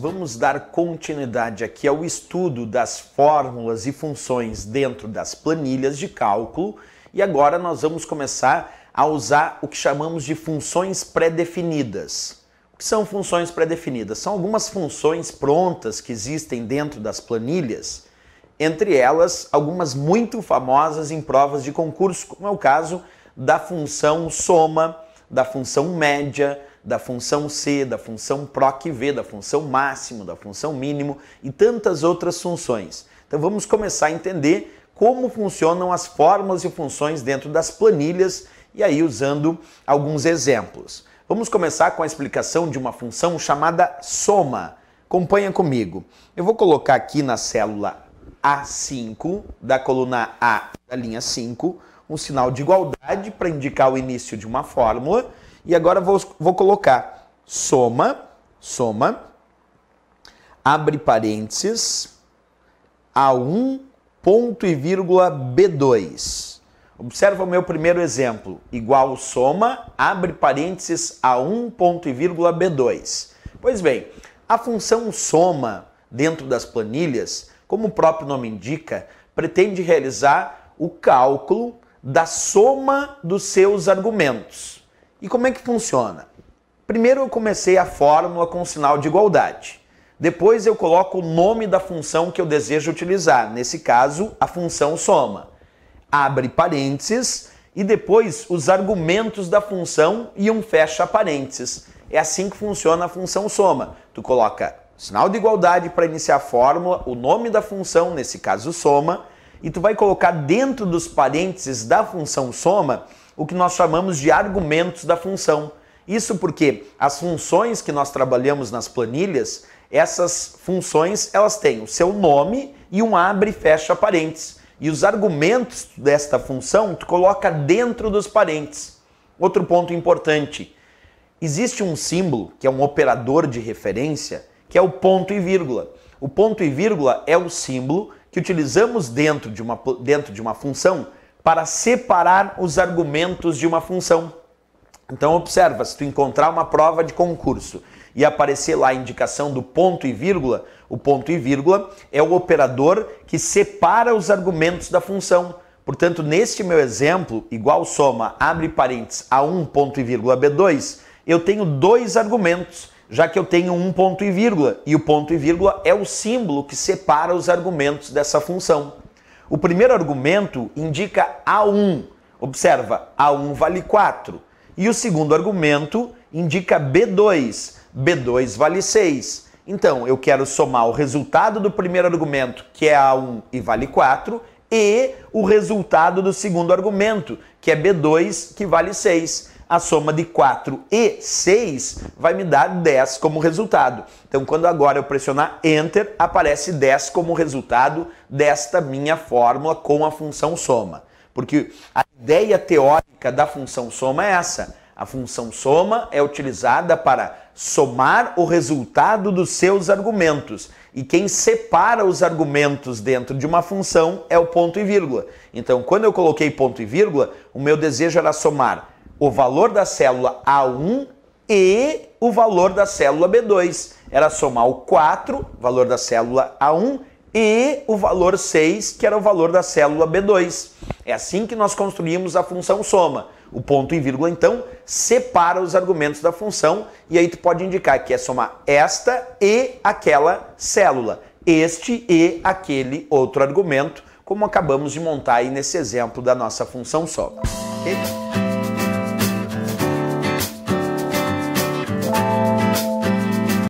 vamos dar continuidade aqui ao estudo das fórmulas e funções dentro das planilhas de cálculo e agora nós vamos começar a usar o que chamamos de funções pré-definidas. O que são funções pré-definidas? São algumas funções prontas que existem dentro das planilhas, entre elas algumas muito famosas em provas de concurso, como é o caso da função soma, da função média, da função C, da função PROC-V, da função máximo, da função mínimo e tantas outras funções. Então vamos começar a entender como funcionam as fórmulas e funções dentro das planilhas e aí usando alguns exemplos. Vamos começar com a explicação de uma função chamada soma. Acompanha comigo. Eu vou colocar aqui na célula A5, da coluna A da linha 5, um sinal de igualdade para indicar o início de uma fórmula. E agora vou colocar soma, abre parênteses, A1, ponto e vírgula B2. Observa o meu primeiro exemplo, igual soma, abre parênteses, A1, ponto e vírgula B2. Pois bem, a função soma dentro das planilhas, como o próprio nome indica, pretende realizar o cálculo da soma dos seus argumentos. E como é que funciona? Primeiro eu comecei a fórmula com sinal de igualdade. Depois eu coloco o nome da função que eu desejo utilizar, nesse caso a função soma. Abre parênteses e depois os argumentos da função e um fecha parênteses. É assim que funciona a função soma. Tu coloca sinal de igualdade para iniciar a fórmula, o nome da função, nesse caso soma, e tu vai colocar dentro dos parênteses da função soma o que nós chamamos de argumentos da função. Isso porque as funções que nós trabalhamos nas planilhas, essas funções elas têm o seu nome e um abre e fecha parênteses. E os argumentos desta função tu coloca dentro dos parênteses. Outro ponto importante, existe um símbolo que é um operador de referência, que é o ponto e vírgula. O ponto e vírgula é o símbolo que utilizamos dentro de uma função para separar os argumentos de uma função. Então observa, se tu encontrar uma prova de concurso e aparecer lá a indicação do ponto e vírgula, o ponto e vírgula é o operador que separa os argumentos da função. Portanto, neste meu exemplo, igual soma, abre parênteses, A1, ponto e vírgula B2, eu tenho dois argumentos, já que eu tenho um ponto e vírgula, e o ponto e vírgula é o símbolo que separa os argumentos dessa função. O primeiro argumento indica A1, observa, A1 vale 4. E o segundo argumento indica B2, B2 vale 6. Então, eu quero somar o resultado do primeiro argumento, que é A1 e vale 4, e o resultado do segundo argumento, que é B2, que vale 6. A soma de 4 e 6 vai me dar 10 como resultado. Então, quando agora eu pressionar Enter, aparece 10 como resultado desta minha fórmula com a função soma. Porque a ideia teórica da função soma é essa. A função soma é utilizada para somar o resultado dos seus argumentos. E quem separa os argumentos dentro de uma função é o ponto e vírgula. Então, quando eu coloquei ponto e vírgula, o meu desejo era somar o valor da célula A1 e o valor da célula B2. Era somar o 4, valor da célula A1, e o valor 6, que era o valor da célula B2. É assim que nós construímos a função soma. O ponto e vírgula, então, separa os argumentos da função e aí tu pode indicar que é somar esta e aquela célula, este e aquele outro argumento, como acabamos de montar aí nesse exemplo da nossa função soma. Ok?